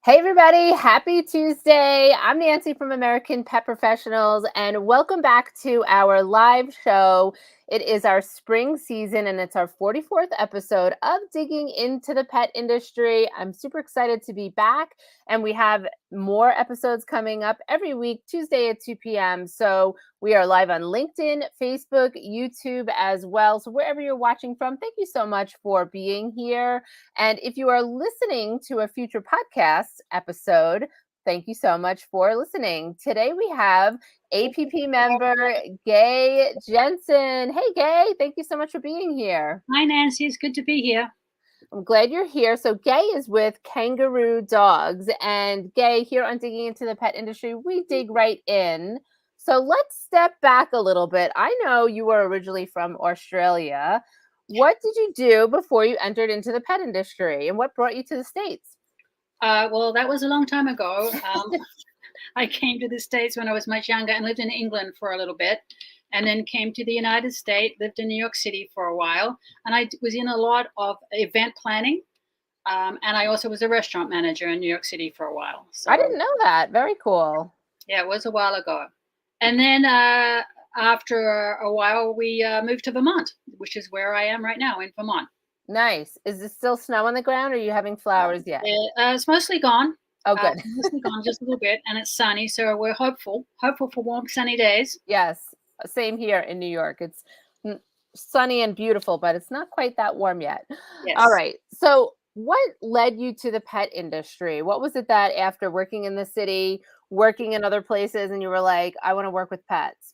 Hey, everybody. Happy Tuesday. I'm Nancy from American Pet Professionals, and welcome back to our live show. It is our spring season, and it's our 44th episode of Digging into the Pet Industry. I'm super excited to be back, and we have more episodes coming up every week, Tuesday at 2 p.m. So we are live on LinkedIn, Facebook, YouTube as well. So wherever you're watching from, thank you so much for being here. And if you are listening to a future podcast episode, thank you so much for listening. Today we have APP member Gay Jensen. Hey, Gay, thank you so much for being here. Hi, Nancy. It's good to be here. I'm glad you're here. So, Gay is with Kangaroo Dogs, and Gay, here on Digging into the Pet Industry, we dig right in. So, let's step back a little bit. I know you were originally from Australia. What did you do before you entered into the pet industry, and what brought you to the States? Well, that was a long time ago. I came to the States when I was much younger and lived in England for a little bit, and then came to the United States, lived in New York City for a while, and I was in a lot of event planning. And I also was a restaurant manager in New York City for a while. I So, didn't know that. Very cool. yeah, it was a while ago. And then after a while, we moved to Vermont, which is where I am right now in Vermont. Nice. Is it still snow on the ground, or are you having flowers yet? It's mostly gone. Oh, good. Mostly gone just a little bit, and it's sunny, so we're hopeful for warm, sunny days. Yes, same here in New York. It's sunny and beautiful, but it's not quite that warm yet. All Yes. right. So, what led you to the pet industry? What was it that after working in the city, working in other places, and you were like, I want to work with pets?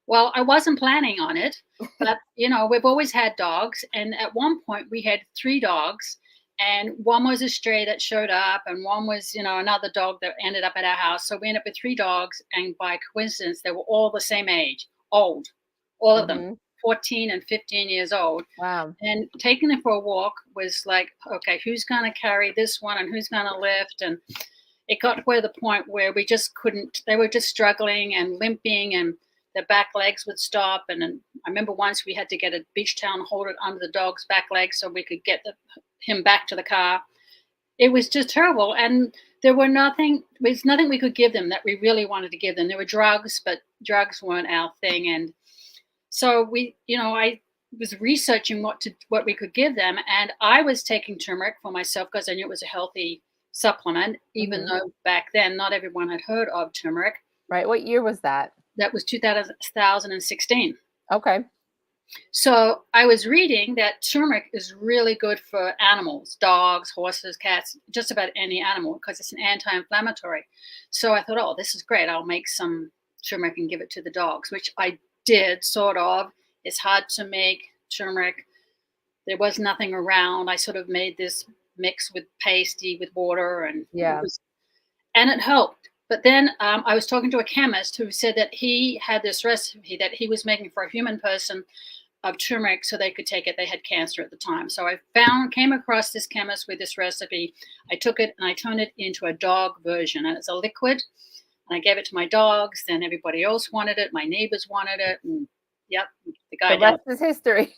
Well, I wasn't planning on it, but we've always had dogs, and at one point we had 3 dogs, and one was a stray that showed up, and one was, another dog that ended up at our house. So we ended up with 3 dogs, and by coincidence, they were all the same age, old, all of them, Hmm. 14 and 15 years old. Wow. And taking them for a walk was like, okay, who's going to carry this one and who's going to lift? And it got to the point where we just couldn't, they were just struggling and limping, and their back legs would stop. And then I remember once we had to get a beach towel and hold it under the dog's back legs so we could get him back to the car. It was just terrible. And there was nothing we could give them that we really wanted to give them. There were drugs, but drugs weren't our thing. And so I was researching what we could give them, and I was taking turmeric for myself because I knew it was a healthy supplement, even Hmm. though back then not everyone had heard of turmeric. Right. What year was that? That was 2016. Okay. So I was reading that turmeric is really good for animals, dogs, horses, cats, just about any animal, because it's an anti-inflammatory. So I thought, oh, this is great. I'll make some turmeric and give it to the dogs, which I did sort of. It's hard to make turmeric. There was nothing around. I sort of made this mix with pasty with water, and Yeah. it helped. But then I was talking to a chemist who said that he had this recipe that he was making for a human person of turmeric so they could take it. They had cancer at the time. So I came across this chemist with this recipe. I took it and I turned it into a dog version, and it's a liquid. And I gave it to my dogs. Then everybody else wanted it. My neighbors wanted it. And yep, the guy The down. rest is history.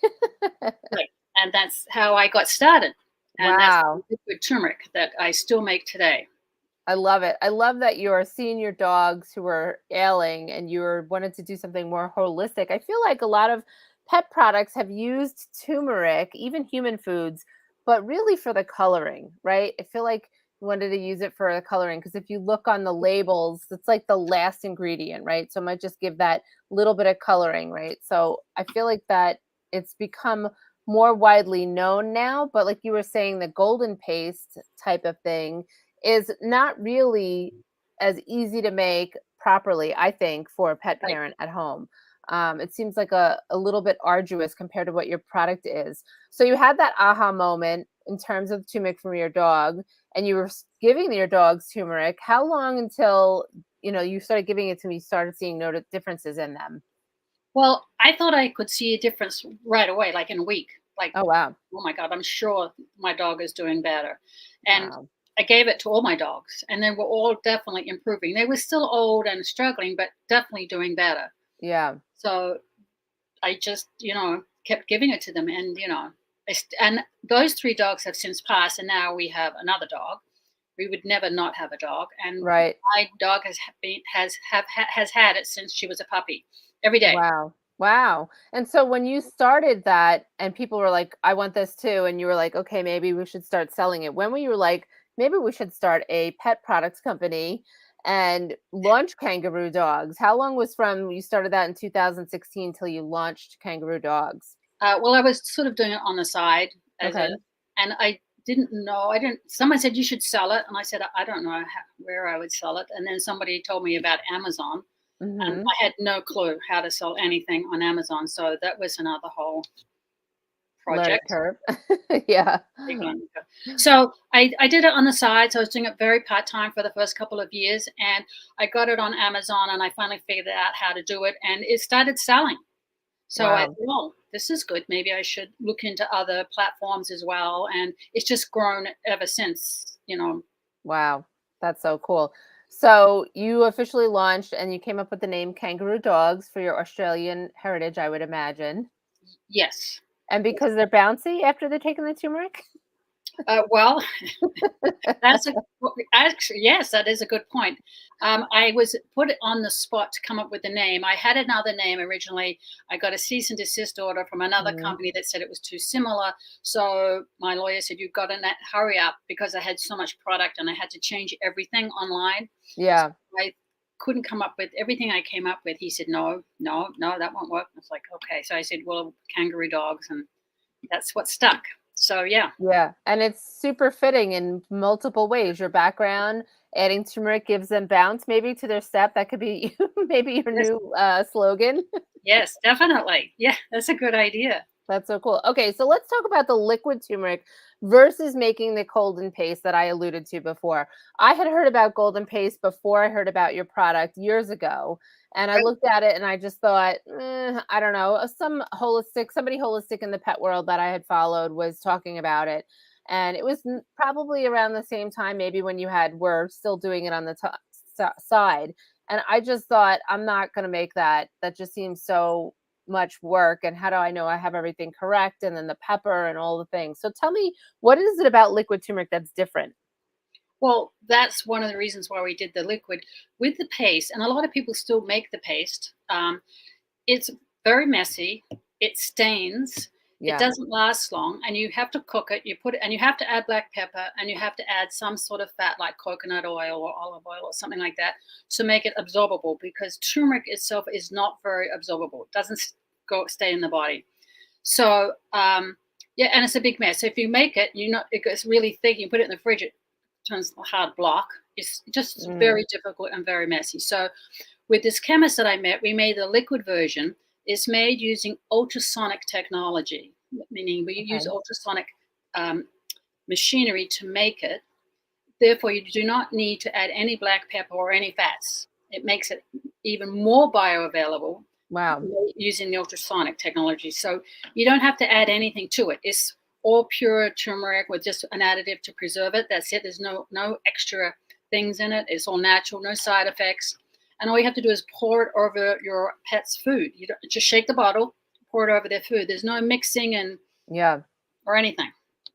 Right. And that's how I got started. And that's Wow. liquid turmeric that I still make today. I love it. I love that you're seeing your dogs who are ailing and you're wanted to do something more holistic. I feel like a lot of pet products have used turmeric, even human foods, but really for the coloring, right? I feel like you wanted to use it for the coloring because if you look on the labels, it's like the last ingredient, right? So it might just give that little bit of coloring, right? So I feel like that it's become more widely known now, but like you were saying, the golden paste type of thing is not really as easy to make properly, I think, for a pet Right. parent at home. It seems like a little bit arduous compared to what your product is. So you had that aha moment in terms of turmeric from your dog, and you were giving your dogs turmeric. How long until you started giving it to me, you started seeing differences in them? Well, I thought I could see a difference right away, like in a week. Like, Oh wow, oh my God, I'm sure my dog is doing better. And wow, I gave it to all my dogs, and they were all definitely improving. They were still old and struggling, but definitely doing better. yeah, So I just, kept giving it to them. And, and those 3 dogs have since passed, and now we have another dog. we would never not have a dog. And Right. my dog has had it since she was a puppy, every day. Wow. Wow. And so when you started that and people were like, I want this too, and you were like, okay, maybe we should start selling it. When were you like, maybe we should start a pet products company and launch Kangaroo Dogs? How long was from you started that in 2016 till you launched Kangaroo Dogs? Well, I was sort of doing it on the side Okay. and I didn't know. I didn't. Someone said you should sell it, and I said I don't know where I would sell it. And then somebody told me about Amazon, and Mm-hmm. I had no clue how to sell anything on Amazon. So that was another whole Learning project. curve. Yeah. Big learning curve. So I did it on the side. So I was doing it very part time for the first couple of years, and I got it on Amazon, and I finally figured out how to do it, and it started selling. So I thought, Wow. well, this is good. Maybe I should look into other platforms as well. And it's just grown ever since. Wow. That's so cool. So you officially launched and you came up with the name Kangaroo Dogs for your Australian heritage, I would imagine. Yes. And Yes. because they're bouncy after they're taking the turmeric? Well, that's a actually, yes, that is a good point. I was put on the spot to come up with the name. I had another name originally. I got a cease and desist order from another Mhm. company that said it was too similar. So my lawyer said, "You've got to hurry up," because I had so much product and I had to change everything online. So Yeah. I couldn't come up with everything I came up with. He said, "No, no, no, that won't work." I was like, "Okay." So I said, "Well, Kangaroo Dogs," and that's what stuck. So yeah. Yeah. And it's super fitting in multiple ways. Your background, adding turmeric gives them bounce maybe to their step. That could be maybe your Yes, new slogan. yes, definitely. Yeah, that's a good idea. That's so cool. Okay, so let's talk about the liquid turmeric versus making the golden paste that I alluded to before. I had heard about golden paste before I heard about your product years ago. And I Right. looked at it and I just thought, I don't know, somebody holistic in the pet world that I had followed was talking about it. And it was probably around the same time, maybe when were still doing it on the side. And I just thought, I'm not going to make that. That just seems so much work, and how do I know I have everything correct, and then the pepper and all the things. So tell me, what is it about liquid turmeric that's different? Well, that's one of the reasons why we did the liquid with the paste, and a lot of people still make the paste. It's very messy. It stains. It Yeah. doesn't last long, and you have to cook it. You put it, and you have to add black pepper, and you have to add some sort of fat like coconut oil or olive oil or something like that to make it absorbable. Because turmeric itself is not very absorbable. It doesn't stay in the body. So yeah, and it's a big mess. So if you make it, it gets really thick. You put it in the fridge, it turns a hard block. It's just Mm, very difficult and very messy. So with this chemist that I met, we made the liquid version. It's made using ultrasonic technology, meaning we use okay. ultrasonic um, machinery to make it. Therefore, you do not need to add any black pepper or any fats. It makes it even more bioavailable Wow. using the ultrasonic technology. So you don't have to add anything to it. It's all pure turmeric with just an additive to preserve it. That's it. There's no extra things in it. It's all natural, no side effects. And all you have to do is pour it over your pet's food. You don't, just shake the bottle, pour it over their food. There's no mixing and Yeah. or anything.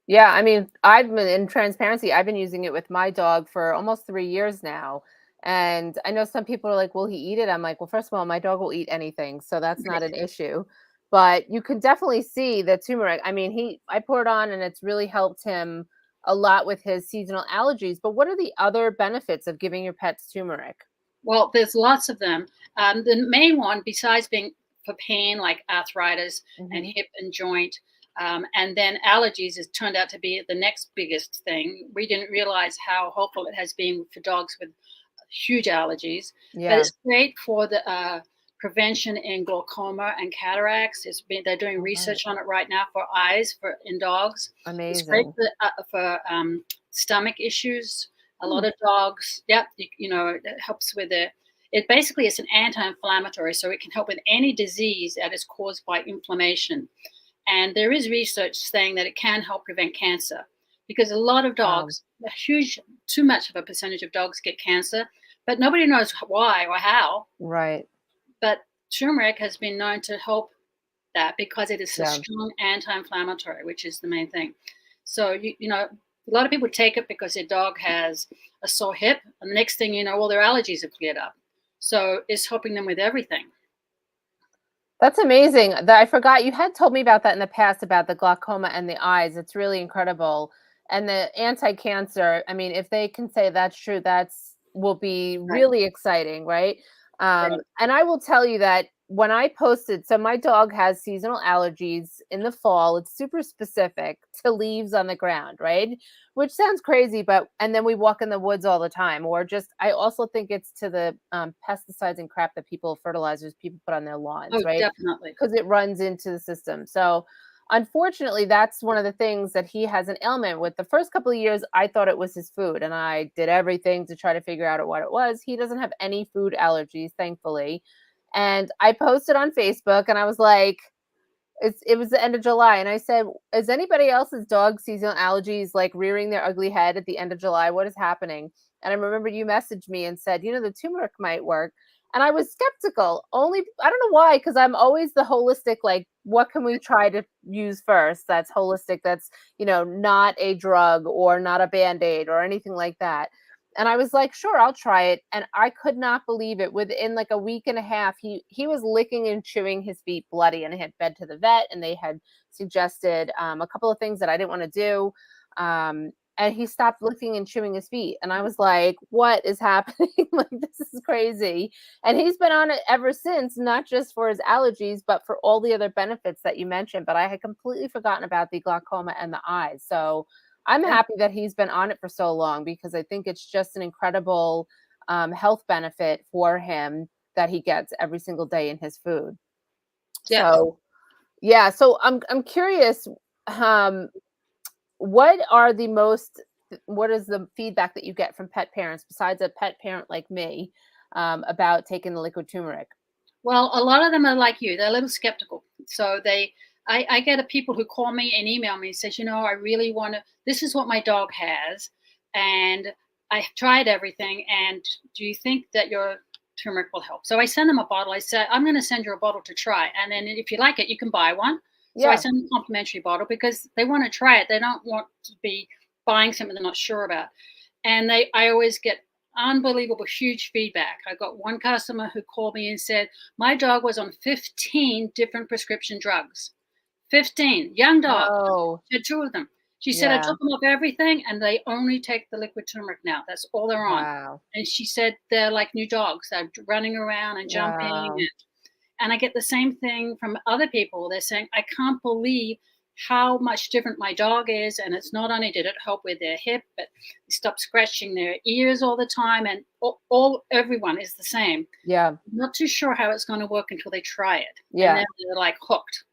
Yeah, I mean, I've been in transparency, I've been using it with my dog for almost 3 years now, and I know some people are like, "Will he eat it?" I'm like, "Well, first of all, my dog will eat anything, so that's not an issue." But you can definitely see the turmeric. I mean, I poured on and it's really helped him a lot with his seasonal allergies, but what are the other benefits of giving your pets turmeric? Well, there's lots of them. The main one, besides being for pain like arthritis and Mhm. hip and joint, and then allergies, has turned out to be the next biggest thing. We didn't realize how helpful it has been for dogs with huge allergies, but Yeah. it's great for the prevention in glaucoma and cataracts. They're doing Alright. research on it right now for eyes for in dogs. It's great Amazing. for stomach issues. A Hmm. lot of dogs, yep, it helps with it. It basically is an anti-inflammatory, so it can help with any disease that is caused by inflammation. And there is research saying that it can help prevent cancer because a lot of Wow. dogs, too much of a percentage of dogs get cancer, but nobody knows why or how. Right. But turmeric has been known to help that because it is a Yeah. strong anti-inflammatory, which is the main thing. So A lot of people take it because their dog has a sore hip, and the next thing you know, all their allergies have cleared up. So it's helping them with everything. That's amazing. I forgot you had told me about that in the past about the glaucoma and the eyes. It's really incredible. And the anti-cancer, I mean, if they can say that's true, that's will be Right. really exciting, right? Right. And I will tell you that when I posted, so my dog has seasonal allergies in the fall. It's super specific to leaves on the ground, right? Which sounds crazy, but and then we walk in the woods all the time, or just I also think it's to the pesticides and crap that fertilizers people put on their lawns, Oh, right? definitely. Because it runs into the system. So unfortunately, that's one of the things that he has an ailment with. The first couple of years, I thought it was his food, and I did everything to try to figure out what it was. He doesn't have any food allergies, thankfully. And I posted on Facebook, and I was like, it was the end of July, and I said, "Is anybody else's dog seasonal allergies like rearing their ugly head at the end of July? What is happening?" And I remember you messaged me and said, "The turmeric might work." And I was skeptical. Only I don't know why, because I'm always the holistic, like, what can we try to use first? That's holistic. That's not a drug or not a band-aid or anything like that. And I was like, sure, I'll try it. And I could not believe it. Within like a week and a half, he was licking and chewing his feet bloody, and I had been to the vet, and they had suggested a couple of things that I didn't want to do. And he stopped licking and chewing his feet. And I was like, what is happening? Like, this is crazy. And he's been on it ever since, not just for his allergies, but for all the other benefits that you mentioned. But I had completely forgotten about the glaucoma and the eyes. So I'm Yeah. happy that he's been on it for so long, because I think it's just an incredible health benefit for him that he gets every single day in his food. Yes. So yeah, so I'm curious, um, what are the most what is the feedback that you get from pet parents besides a pet parent like me about taking the liquid turmeric? Well, a lot of them are like you. They're a little skeptical. So I get a people who call me and email me and says, I really want to. This is what my dog has, and I've tried everything. And do you think that your turmeric will help? So I send them a bottle. I said, I'm going to send you a bottle to try, and then if you like it, you can buy one. So I Yeah, send them a complimentary bottle because they want to try it. They don't want to be buying something they're not sure about. And I always get unbelievable huge feedback. I got one customer who called me and said, my dog was on 15 different prescription drugs. 15, young dog. no, She had two of them. She said, I yeah, took them off everything and they only take the liquid turmeric now. That's all they're on. wow, And she said they're like new dogs. They're running around and jumping. wow, And I get the same thing from other people. They're saying, I can't believe how much different my dog is. And it's not only did it help with their hip, but they stopped scratching their ears all the time. And everyone is the same. yeah, Not too sure how it's going to work until they try it. And yeah. then they're like hooked.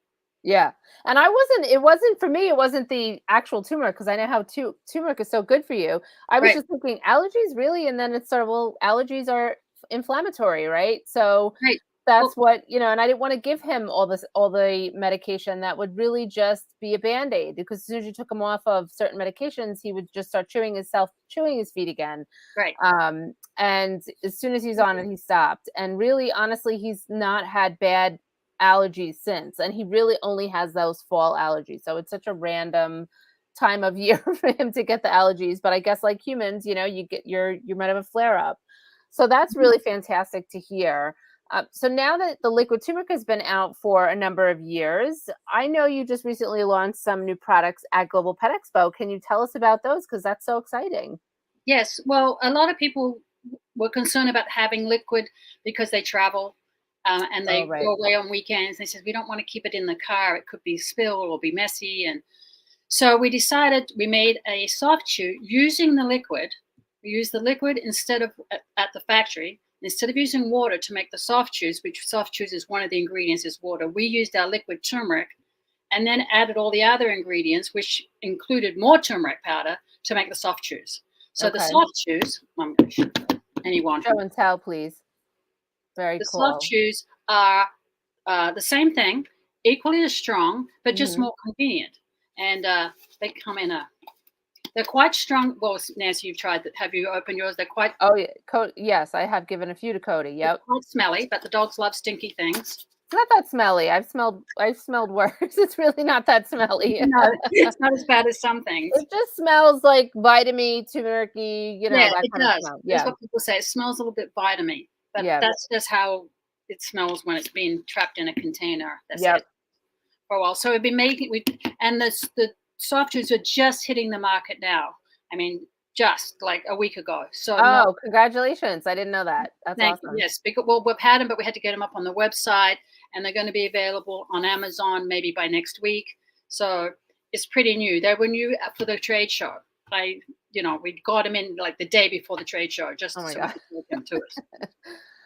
Yeah, and it wasn't for me, it wasn't the actual turmeric, because I know how turmeric is so good for you. I was Right, just thinking, "Allergies, really?" And then it's sort of, well, allergies are inflammatory, right? So right. that's Well, what, and I didn't want to give him all the medication that would really just be a Band-Aid, because as soon as you took him off of certain medications, he would just start chewing his feet again. right. And as soon as he's on it, he stopped. And really, honestly, he's not had bad allergies since. And he really only has those fall allergies. So it's such a random time of year for him to get the allergies. But I guess like humans, you might have a flare up. So that's Mhm. really fantastic to hear. So now that the liquid turmeric has been out for a number of years, I know you just recently launched some new products at Global Pet Expo. Can you tell us about those? Because that's so exciting. Yes. Well, a lot of people were concerned about having liquid because they travel and Oh, they right. go away on weekends. They said, we don't want to keep it in the car. It could be spilled or be messy. And so we decided we made a soft chew using the liquid. We used the liquid instead of at the factory. Instead of using water to make the soft chews, which soft chews is one of the ingredients is water, we used our liquid turmeric and then added all the other ingredients, which included more turmeric powder to make the soft chews. So the Okay. soft chews, I'm going to show anyone Show who and tell, please. Very the soft cool. chews are the same thing, equally as strong, but just Mhm. more convenient. And they come in a they're quite strong. Well, Nancy, you've tried that. Have you opened yours? Oh, yeah, yes, I have given a few to Cody, They're yep. quite smelly, but the dogs love stinky things. It's not that smelly. I've smelled worse. It's really not that smelly. No, it's not as bad as some things. It just smells like vitamin, turmeric-y, Yeah, that it kind of does. smell. That's Yeah. what people say. It smells a little bit vitamin, but Yeah. that's just how it smells when it's been trapped in a container. That's it Yep. for a while. So we've been making and the soft chews are just hitting the market now. I mean, just like a week ago. So not Oh, congratulations. I didn't know that. That's thank you. awesome. Yes, because well, we've had them, but we had to get them up on the website, and they're going to be available on Amazon maybe by next week. So it's pretty new. They were new for the trade show. We got them in like the day before the trade show, Oh just my so we god. could get them to us.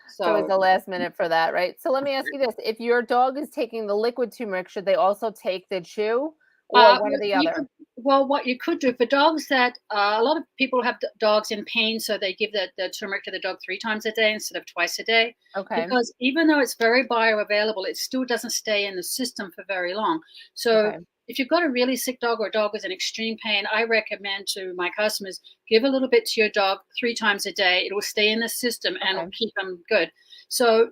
It's always So the last minute for that, right? So let me ask you this. If your dog is taking the liquid turmeric, should they also take the chew or one or the you could, other? well, what you could do for dogs that a lot of people have dogs in pain, so they give the turmeric to the dog 3 times a day instead of twice a day. Okay. Because even though it's very bioavailable, it still doesn't stay in the system for very long. So Okay. if you've got a really sick dog or a dog is in extreme pain, I recommend to my customers give a little bit to your dog 3 times a day. It will stay in the system and it'll Okay. keep them good. So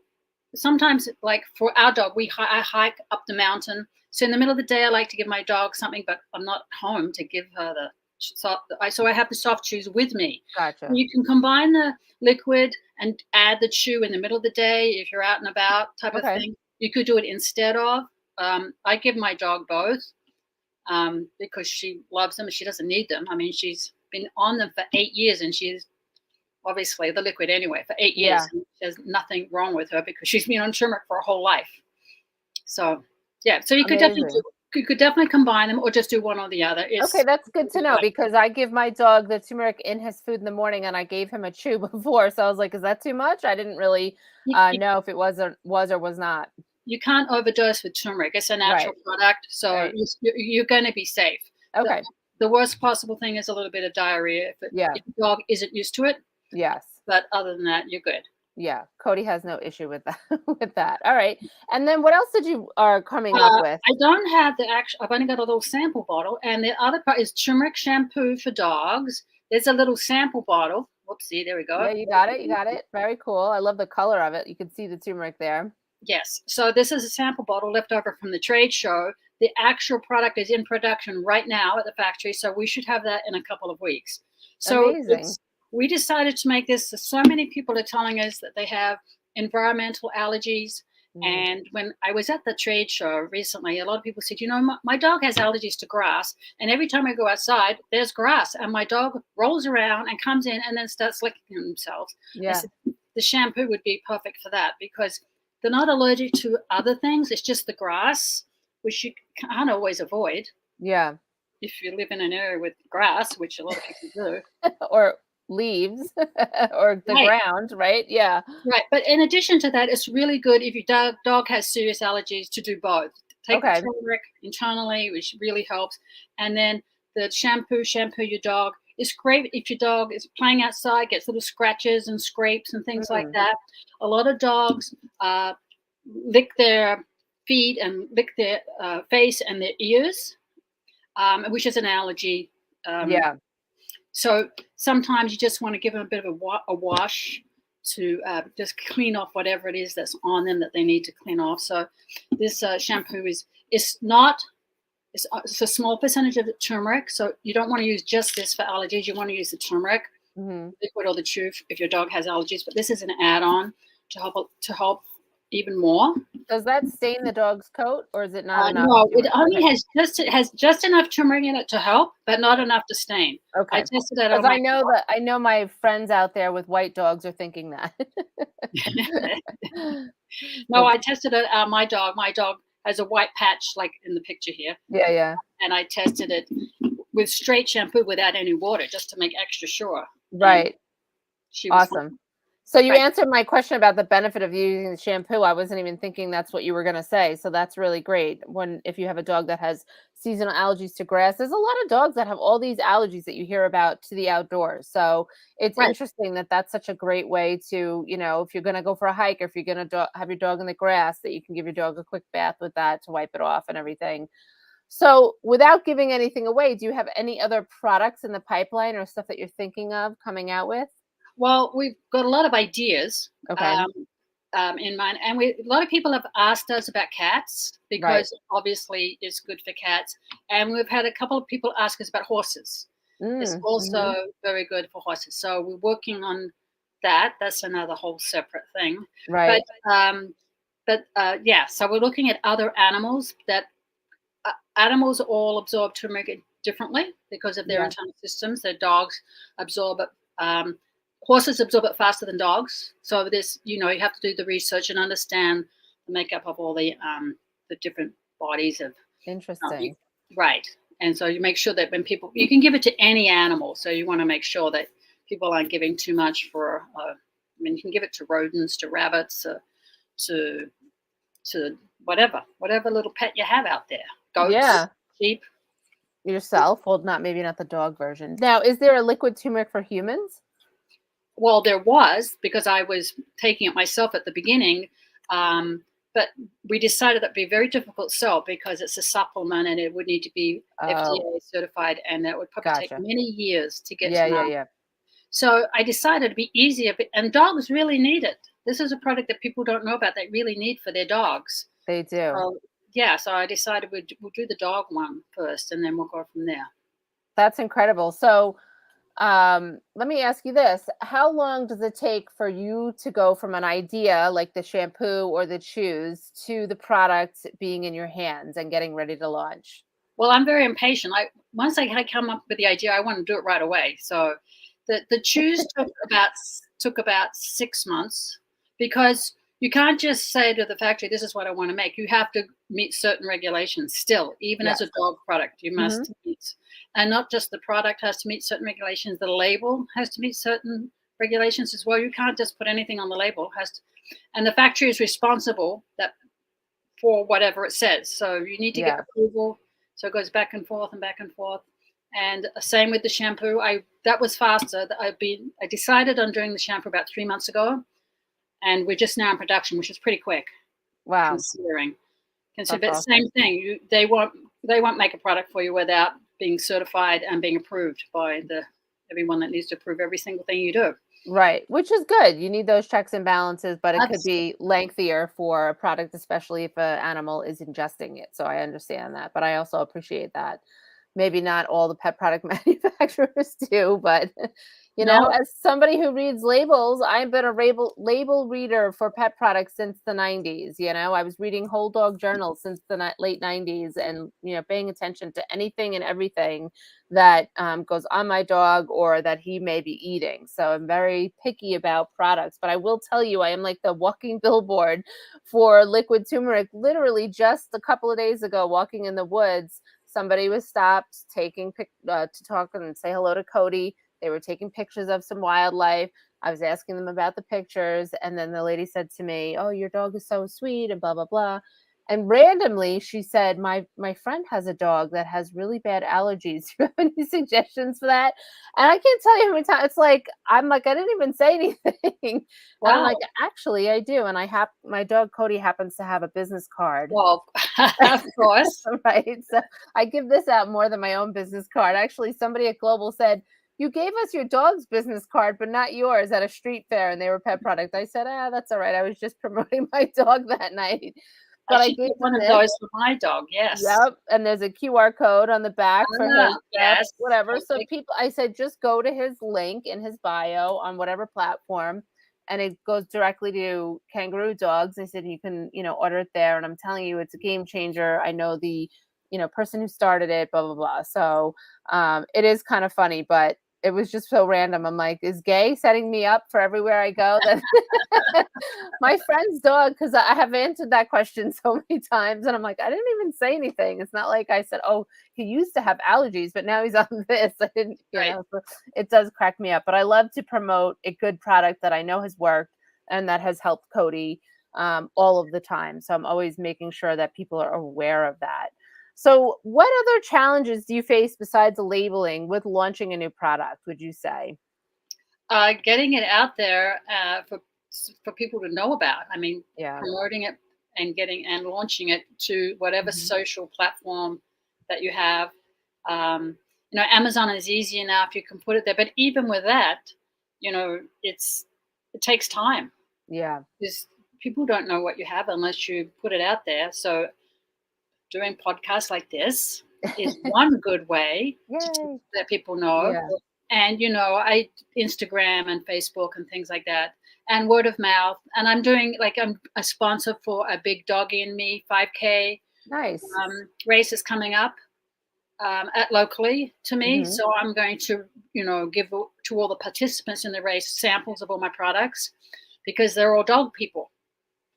sometimes, like for our dog, I hike up the mountain. So in the middle of the day, I like to give my dog something, but I'm not home to give her the so I have the soft chews with me. Gotcha. You can combine the liquid and add the chew in the middle of the day if you're out and about, type of Okay. thing. You could do it instead of. I give my dog both because she loves them and she doesn't need them. I mean, she's been on them for 8 years and she's obviously the liquid anyway for 8 years. Yeah. And there's nothing wrong with her because she's been on turmeric for her whole life. So yeah, so Amazing. you could definitely combine them or just do one or the other. Okay, It's that's good to know because I give my dog the turmeric in his food in the morning and I gave him a chew before. So I was like, is that too much? I didn't really you, know if it was or was not. you can't overdose with turmeric. It's a natural Right. product, so Right. you're going to be safe. The, Okay. the worst possible thing is a little bit of diarrhea Yeah. if the dog isn't used to it. Yes. But other than that, you're good. Yeah. Cody has no issue with that with that. All right. And then what else did you are coming up with? I don't have the actual. I've only got a little sample bottle, and the other part is turmeric shampoo for dogs. There's a little sample bottle. Whoopsie, there we go. Yeah, you got it. You got it. Very cool. I love the color of it. You can see the turmeric there. Yes. So this is a sample bottle left over from the trade show. The actual product is in production right now at the factory, so we should have that in a couple of weeks. So Amazing. we decided to make this. So many people are telling us that they have environmental allergies. Mm. And when I was at the trade show recently, a lot of people said, my dog has allergies to grass. And every time I go outside, there's grass. And my dog rolls around and comes in and then starts licking themselves. I Yeah. said, the shampoo would be perfect for that because they're not allergic to other things. It's just the grass, which you can't always avoid Yeah. if you live in an area with grass, which a lot of people do. Or leaves or the Right. ground, right? Yeah. Right, but in addition to that, it's really good if your dog has serious allergies to do both. Take the Okay. turmeric internally, which really helps, and then the shampoo your dog. It's great if your dog is playing outside, gets little scratches and scrapes and things like Mm. that. A lot of dogs lick their feet and lick their face and their ears, which is an allergy. Um, Yeah. so sometimes you just want to give them a bit of a wash to just clean off whatever it is that's on them that they need to clean off. So this shampoo it's not it's a small percentage of the turmeric. So you don't want to use just this for allergies. You want to use the turmeric Mhm. liquid or the chew if your dog has allergies. But this is an add-on to help even more. Does that stain the dog's coat or is it not enough No, it turmeric? only Okay. has just enough turmeric in it to help, but not enough to stain. I Okay. tested that Because on my I know my friends out there with white dogs are thinking that. No, That's I tested it on my dog. My dog has a white patch like in the picture here, yeah, yeah. and I tested it with straight shampoo without any water just to make extra sure. And Right. she was Awesome. So you right. answered my question about the benefit of using the shampoo. I wasn't even thinking that's what you were going to say. So that's really great. When if you have a dog that has seasonal allergies to grass, there's a lot of dogs that have all these allergies that you hear about to the outdoors. So it's Right. interesting that that's such a great way to, if you're going to go for a hike or if you're going to have your dog in the grass, that you can give your dog a quick bath with that to wipe it off and everything. So, without giving anything away, do you have any other products in the pipeline or stuff that you're thinking of coming out with? Well, we've got a lot of ideas. Okay. in mind. And a lot of people have asked us about cats Right. because obviously it's good for cats. And we've had a couple of people ask us about horses. It's also Mhm. very good for horses. So we're working on that. That's another whole separate thing. But Right. yeah, so we're looking at other animals that animals all absorb turmeric differently because of their Yeah. internal systems. Their dogs absorb it. Horses absorb it faster than dogs. So this, you have to do the research and understand the makeup of all the different bodies of Interesting. right. And so you make sure that when you can give it to any animal. So you want to make sure that people aren't giving too much for. I mean, you can give it to rodents, to rabbits, to whatever little pet you have out there, goats, Yeah. sheep. Yourself. Well, maybe not the dog version. Now, is there a liquid turmeric for humans? Well, there was because I was taking it myself at the beginning, but we decided that'd be very difficult to sell because it's a supplement and it would need to be Oh, FDA certified, and that would probably take gotcha. many years to get Yeah, to yeah, market. yeah. So I decided it'd be easier, and dogs really need it. This is a product that people don't know about. They really need for their dogs. They do. So yeah, so I decided we'll do the dog one first, and then we'll go from there. That's incredible. So, let me ask you this. How long does it take for you to go from an idea like the shampoo or the chews to the product being in your hands and getting ready to launch? Well, I'm very impatient. Once I come up with the idea, I want to do it right away. So the choose took about 6 months because you can't just say to the factory, "This is what I want to make." You have to meet certain regulations. Still, even as a Yes. dog product, you Hmm. must meet, and not just the product has to meet certain regulations. The label has to meet certain regulations as well. You can't just put anything on the label. It has to, and the factory is responsible that for whatever it says. So you need to get Yeah. approval. So it goes back and forth and back and forth. And same with the shampoo. That was faster. I decided on doing the shampoo about 3 months ago, and we're just now in production, which is pretty quick Wow. considering. That's But awesome. same thing. They won't make a product for you without being certified and being approved by the everyone that needs to approve every single thing you do. Right, which is good. You need those checks and balances, but it could Absolutely. be lengthier for a product, especially if an animal is ingesting it. So I understand that, but I also appreciate that. Maybe not all the pet product manufacturers do, but No, as somebody who reads labels, I've been a label reader for pet products since the 90s. I was reading whole dog journals since the late 90s and, paying attention to anything and everything that goes on my dog or that he may be eating. So I'm very picky about products. But I will tell you, I am like the walking billboard for liquid turmeric. Literally, just a couple of days ago, walking in the woods, somebody was stopped to talk and say hello to Cody. They were taking pictures of some wildlife. I was asking them about the pictures, and then the lady said to me, "Oh, your dog is so sweet," and blah blah blah. And randomly, she said, "My friend has a dog that has really bad allergies. Do you have any suggestions for that?" And I can't tell you how many times it's like I'm like I didn't even say anything, and I'm wow. like, "Actually, I do." And I have my dog Cody happens to have a business card, Well, of course. right? So I give this out more than my own business card. Actually, somebody at Global said, "You gave us your dog's business card, but not yours at a street fair, and they were pet products." I said, that's all right. I was just promoting my dog that night. I But I should gave get one them of this. those for my dog. Yes. Yep, and there's a QR code on the back for his stuff, Yes. whatever. So Okay. I said, just go to his link in his bio on whatever platform, and it goes directly to Kangaroo Dogs. I said you can, order it there, and I'm telling you, it's a game changer. I know the, person who started it, blah blah blah. So, it is kind of funny, but it was just so random. I'm like, is Gay setting me up for everywhere I go? That my friend's dog, because I have answered that question so many times, and I'm like, I didn't even say anything. It's not like I said, "Oh, he used to have allergies, but now he's on this." I didn't, Right. so it does crack me up. But I love to promote a good product that I know has worked and that has helped Cody all of the time. So I'm always making sure that people are aware of that. So, what other challenges do you face besides labeling with launching a new product, would you say? Getting it out there for people to know about. I mean, Yeah. promoting it and getting and launching it to whatever Mhm. social platform that you have. Amazon is easy enough; you can put it there. But even with that, it takes time. Yeah. people don't know what you have unless you put it out there. So doing podcasts like this is one good way to Yay. let people know. Yeah. And I Instagram and Facebook and things like that, and word of mouth. And I'm a sponsor for a big Doggy and Me 5K Nice. race is coming up at locally to me. Hmm. So I'm going to give to all the participants in the race samples of all my products because they're all dog people.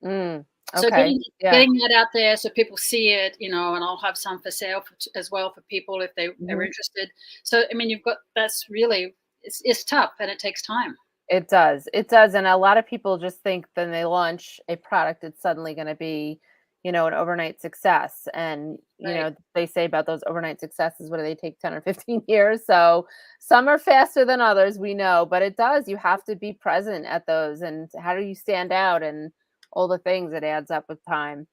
So Okay. Yeah. getting that out there so people see it, and I'll have some for sale as well for people if they are Mhm. interested. So I mean, that's really it's tough and it takes time. It does. It does. And a lot of people just think when they launch a product, it's suddenly going to be, an overnight success. And, Right. they say about those overnight successes, what do they take 10 or 15 years? So some are faster than others, we know, but it does. You have to be present at those. And how do you stand out and all the things it adds up with time?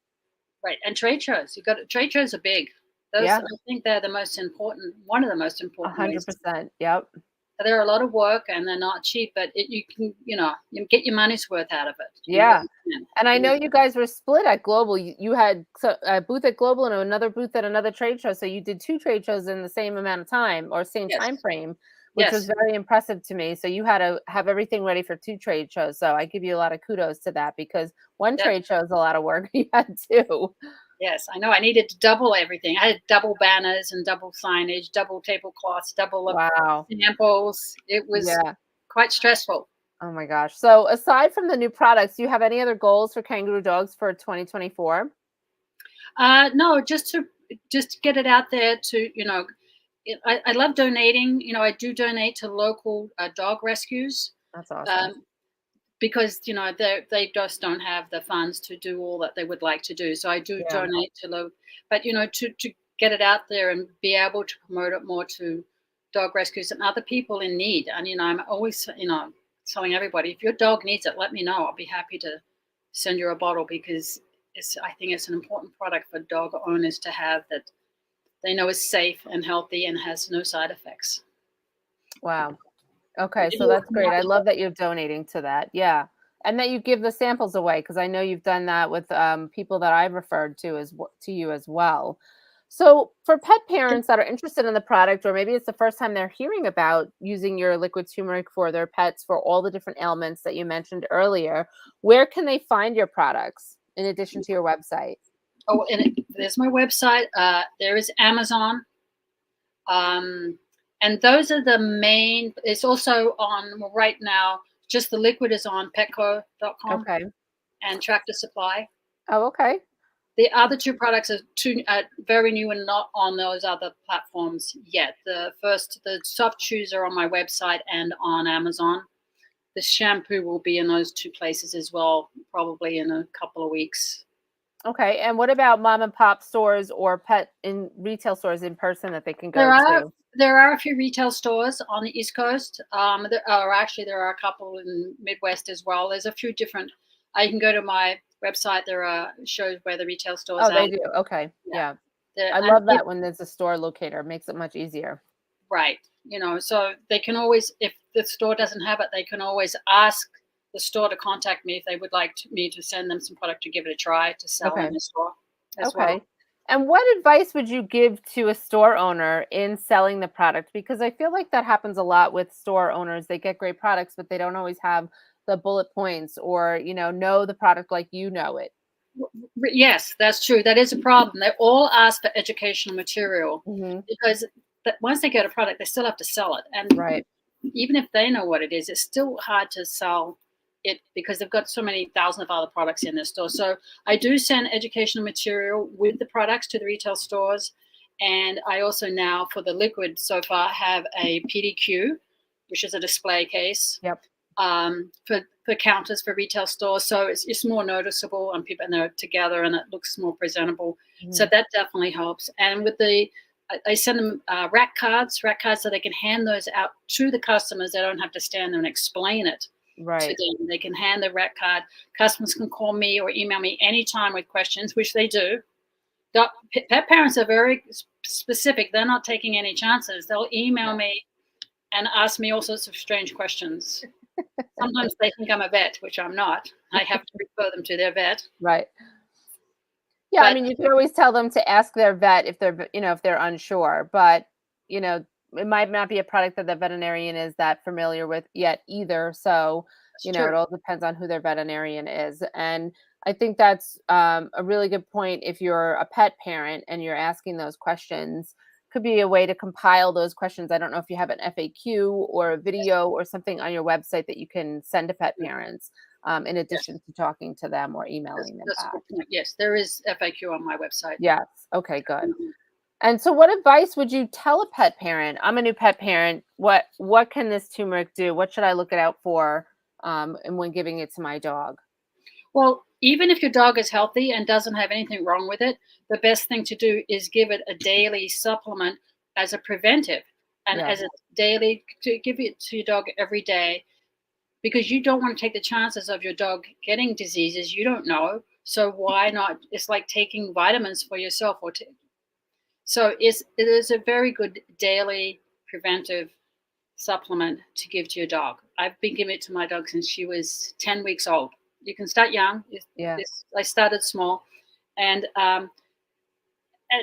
Right. And trade shows. Trade shows are big. Those Yeah, I think they're the most important, one of the most important ways. 100%. Yep. They're a lot of work and they're not cheap, but you can, you get your money's worth out of it. You Yeah. really can. And I You know you guys were split at Global. You had a booth at Global and another booth at another trade show. So you did two trade shows in the same amount of time or same Yes. time frame, which was Yes. very impressive to me. So you had to have everything ready for two trade shows. So I give you a lot of kudos to that because one Yep. trade show is a lot of work. You had two. Yes, I know. I needed to double everything. I had double banners and double signage, double tablecloths, double Wow. samples. It was Yeah. quite stressful. Oh my gosh. So aside from the new products, do you have any other goals for Kangaroo Dogs for 2024? No, just to get it out there to I love donating. I do donate to local dog rescues. That's awesome. Um, because they just don't have the funds to do all that they would like to do. So I do Yeah. donate to low, but to get it out there and be able to promote it more to dog rescues and other people in need. And I'm always telling everybody, if your dog needs it, let me know. I'll be happy to send you a bottle because I think it's an important product for dog owners to have that they know is safe and healthy and has no side effects. Wow. Okay, so that's great. I love that you're donating to that. Yeah. And that you give the samples away because I know you've done that with people that I've referred to to you as well. So, for pet parents that are interested in the product, or maybe it's the first time they're hearing about using your liquid turmeric for their pets for all the different ailments that you mentioned earlier, where can they find your products in addition to your website? Oh, and there's my website. There is Amazon. And those are the main. It's also on right now. Just the liquid is on petco.com Okay. and Tractor Supply. Oh, okay. The other two products are very new and not on those other platforms yet. The soft chews are on my website and on Amazon. The shampoo will be in those two places as well, probably in a couple of weeks. Okay. And what about mom and pop stores or pet in retail stores in person that they can There go are to? there are a few retail stores on the East Coast. There are a couple in Midwest as well. There's a few different. You can go to my website. There are shows where the retail stores Oh, are. they do. Okay. Yeah, Yeah. there I and love that when there's a store locator. It makes it much easier. right. So they can always, if the store doesn't have it, they can always ask the store to contact me if they would like me to send them some product to give it a try to sell Okay. in the store as well. Okay. And what advice would you give to a store owner in selling the product? Because I feel like that happens a lot with store owners. They get great products, but they don't always have the bullet points or, know the product like you know it. Yes, that's true. That is a problem. They all ask for educational material Hmm. because once they get a product, they still have to sell it. And Right. even if they know what it is, it's still hard to sell it because they've got so many thousands of other products in their store. So I do send educational material with the products to the retail stores. And I also now, for the liquid so far, have a PDQ, which is a display case Yep. for counters for retail stores. So it's more noticeable and people and they're together and it looks more presentable. So Mhm. that definitely helps. And I send them rack cards so they can hand those out to the customers. They don't have to stand there and explain it to Right. them. They can hand the rack card. Customers can call me or email me anytime with questions, which they do. Pet parents are very specific. They're not taking any chances. They'll email Yeah. me and ask me all sorts of strange questions. Sometimes they think I'm a vet, which I'm not. I have to refer them to their vet. Right. Yeah, I But mean, you could always tell them to ask their vet if they're, if they're unsure, but, you know, it might not be a product that the veterinarian is that familiar with yet either. So, it's it true. all depends on who their veterinarian is. And I think that's a really good point. If you're a pet parent and you're asking those questions, could be a way to compile those questions. I don't know if you have an FAQ or a video or something on your website that you can send to pet parents, in Yes, addition to talking to them or emailing them that's a back. good point. Yes, there is FAQ on my website. Yes. Okay, good. Mhm. And so what advice would you tell a pet parent? I'm a new pet parent. What can this turmeric do? What should I look it out for and when giving it to my dog? Well, even if your dog is healthy and doesn't have anything wrong with it, the best thing to do is give it a daily supplement as a preventive and Yeah. as a daily to give it to your dog every day because you don't want to take the chances of your dog getting diseases you don't know. So why not? It's like taking vitamins for yourself so it is a very good daily preventive supplement to give to your dog. I've been giving it to my dog since she was 10 weeks old. You can start young. Yeah. I started small. And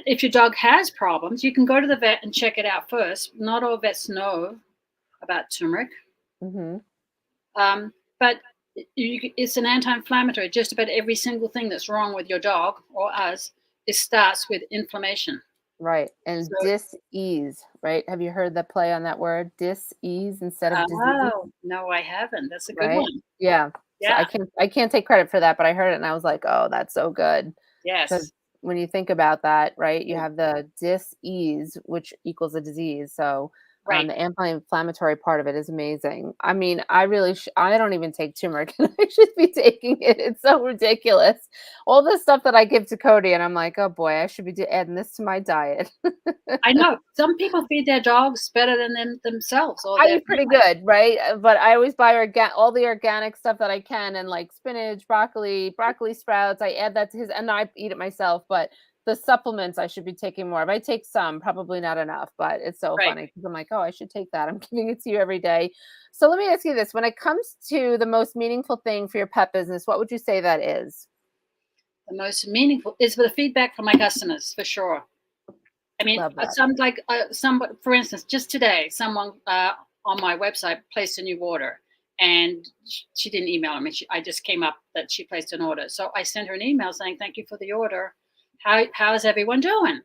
if your dog has problems, you can go to the vet and check it out first. Not all vets know about turmeric, Hmm. but it's an anti-inflammatory. Just about every single thing that's wrong with your dog or us, it starts with inflammation. Right. So, And dis-ease, right? Have you heard the play on that word? Dis-ease instead of disease, oh, no, I haven't. That's a good right? one. Yeah. So Yeah. I can't take credit for that, but I heard it and I was like, "Oh, that's so good." Because Yes. when you think about that, right, you Yeah. have the dis-ease, which equals a disease. So Right. the anti-inflammatory part of it is amazing. I mean, I really, I don't even take turmeric, and I should be taking it. It's so ridiculous. All the stuff that I give to Cody, and I'm like, oh boy, I should be adding this to my diet. I know some people feed their dogs better than themselves or I their eat pretty family. good, right? But I always buy all the organic stuff that I can, and like spinach, broccoli sprouts. I add that to his, and I eat it myself. But the supplements I should be taking more of. I take some, probably not enough, but it's so Right. funny because I'm like, oh, I should take that. I'm giving it to you every day. So let me ask you this: when it comes to the most meaningful thing for your pet business, what would you say that is? The most meaningful is the feedback from my customers for sure. I mean, Love that. for instance, just today, someone on my website placed a new order, and she didn't email me. I just came up that she placed an order, so I sent her an email saying thank you for the order. How's everyone doing?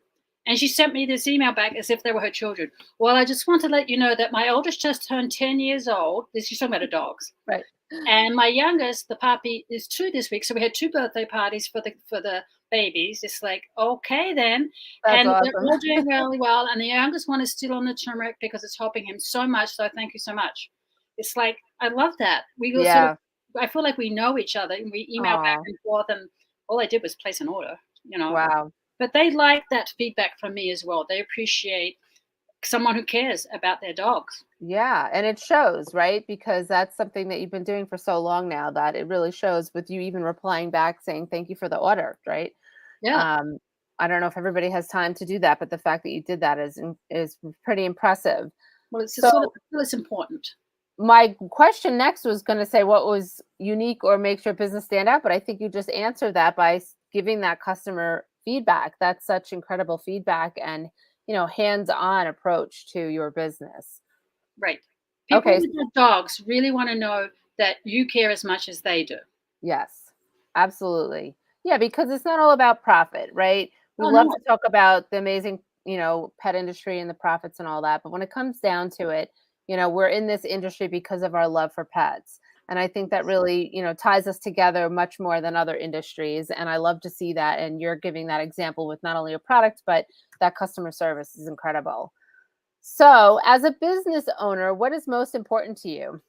And she sent me this email back as if they were her children. Well, I just want to let you know that my oldest just turned 10 years old. She's talking about her dogs. Right. And my youngest, the puppy, is 2 this week. So we had 2 birthday parties for the babies. It's like, okay then. That's And they're awesome. all doing really well. And the youngest one is still on the turmeric because it's helping him so much. So thank you so much. It's like, I love that. We all sort of, Yeah. I feel like we know each other and we email back Oh, and forth. And all I did was place an order. wow. But they like that feedback from me as well. They appreciate someone who cares about their dogs. Yeah, and it shows, right? Because that's something that you've been doing for so long now that it really shows with you even replying back saying thank you for the order, right? Yeah. Um, I don't know if everybody has time to do that, but the fact that you did that is pretty impressive. Well, it's a So sort of, I feel it's important. my question next was going to say what was unique or makes your business stand out, but I think you just answered that by giving that customer feedback. That's such incredible feedback and hands-on approach to your business. Right. People Okay. with their dogs really want to know that you care as much as they do. Yes, absolutely. Yeah, because it's not all about profit, right? We Oh, love no. to talk about the amazing, pet industry and the profits and all that. But when it comes down to it, we're in this industry because of our love for pets. And I think that really, ties us together much more than other industries. And I love to see that. And you're giving that example with not only a product, but that customer service is incredible. So, as a business owner, what is most important to you?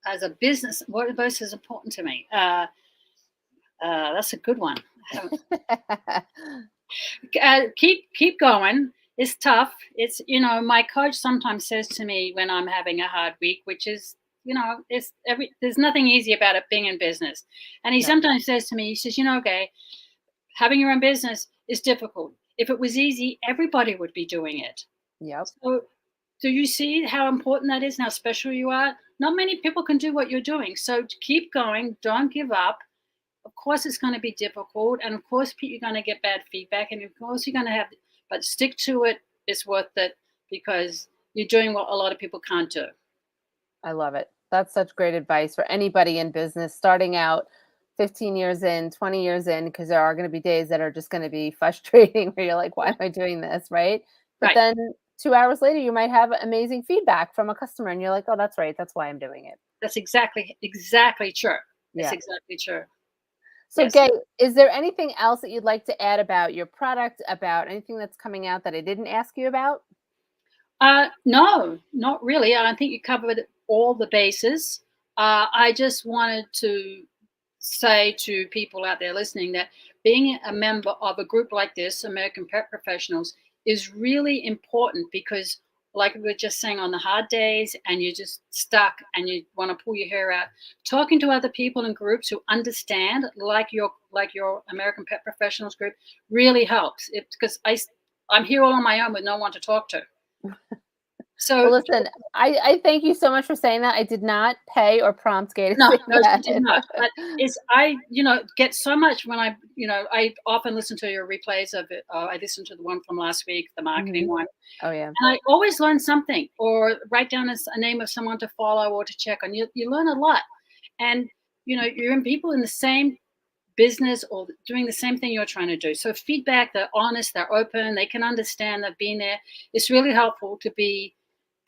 As a business, what most is important to me? That's a good one. Keep going. It's tough. My coach sometimes says to me when I'm having a hard week, which is there's nothing easy about it being in business. And he Yep. sometimes says to me, he says, Gay, having your own business is difficult. If it was easy, everybody would be doing it. Yep. So do you see how important that is and how special you are? not many people can do what you're doing. So keep going. Don't give up. Of course, it's going to be difficult. And of course, you're going to get bad feedback. And of course, you're going to have, but stick to it. It's worth it because you're doing what a lot of people can't do. I love it. That's such great advice for anybody in business starting out 15 years in, 20 years in, because there are going to be days that are just going to be frustrating where you're like, why am I doing this? Right. But Right. then 2 hours later, you might have amazing feedback from a customer and you're like, oh, that's right. That's why I'm doing it. That's exactly true. It's Yeah. exactly true. So, Yes. Gay, is there anything else that you'd like to add about your product, about anything that's coming out that I didn't ask you about? No, not really. I think you covered all the bases. I just wanted to say to people out there listening that being a member of a group like this, American Pet Professionals, is really important because, like we were just saying, on the hard days and you're just stuck and you want to pull your hair out, talking to other people in groups who understand, like your American Pet Professionals group, really helps. It because I'm here all on my own with no one to talk to. Well, So listen, I thank you so much for saying that. I did not pay or prompt Gay to no, say no, she that. did not. But get so much when I often listen to your replays of it. I listened to the one from last week, the marketing Mhm. one, Oh, yeah. and I always learn something or write down a name of someone to follow or to check on. You learn a lot, and you're in people in the same business or doing the same thing you're trying to do. So feedback, they're honest, they're open, they can understand, they've been there. It's really helpful to be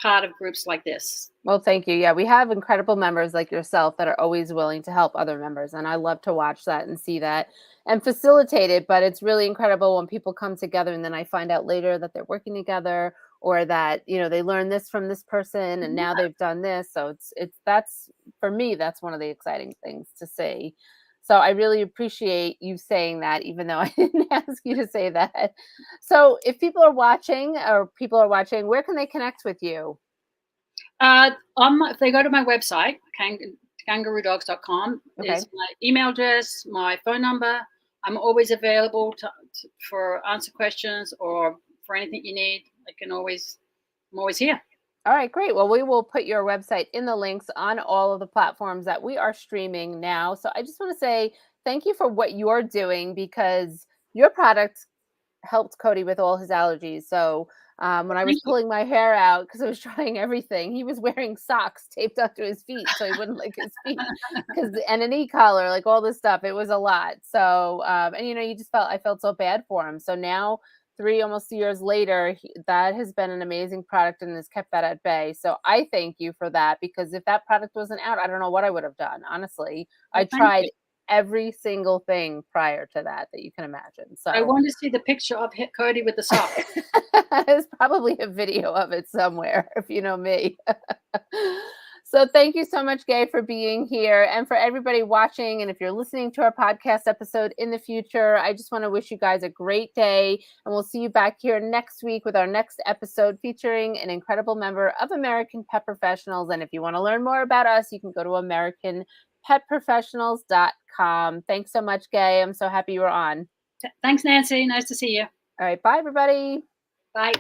part of groups like this. Well, thank you. Yeah, we have incredible members like yourself that are always willing to help other members. And I love to watch that and see that and facilitate it. But it's really incredible when people come together and then I find out later that they're working together or that, they learned this from this person and now they've done this. So that's for me, that's one of the exciting things to see. So I really appreciate you saying that, even though I didn't ask you to say that. So if people are watching, where can they connect with you? If they go to my website, kangaroodogs.com, Okay. is my email address, my phone number. I'm always available for answer questions or for anything you need. I'm always here. All right, great. Well, we will put your website in the links on all of the platforms that we are streaming now. So I just want to say thank you for what you're doing because your product helped Cody with all his allergies. So when I was Thank you. pulling my hair out because I was trying everything, he was wearing socks taped up to his feet so he wouldn't lick his feet. And an e-collar, like all this stuff, it was a lot. So and I felt so bad for him. So now 3 almost years later, that has been an amazing product and has kept that at bay. So I thank you for that because if that product wasn't out, I don't know what I would have done. Honestly, I Well, thank you. tried every single thing prior to that you can imagine. I So want to see the picture of Cody with the sock. there's probably a video of it somewhere, if you know me. So thank you so much, Gay, for being here. And for everybody watching, and if you're listening to our podcast episode in the future, I just want to wish you guys a great day. And we'll see you back here next week with our next episode featuring an incredible member of American Pet Professionals. And if you want to learn more about us, you can go to AmericanPetProfessionals.com. Thanks so much, Gay. I'm so happy you were on. Thanks, Nancy. Nice to see you. All right. Bye, everybody. Bye.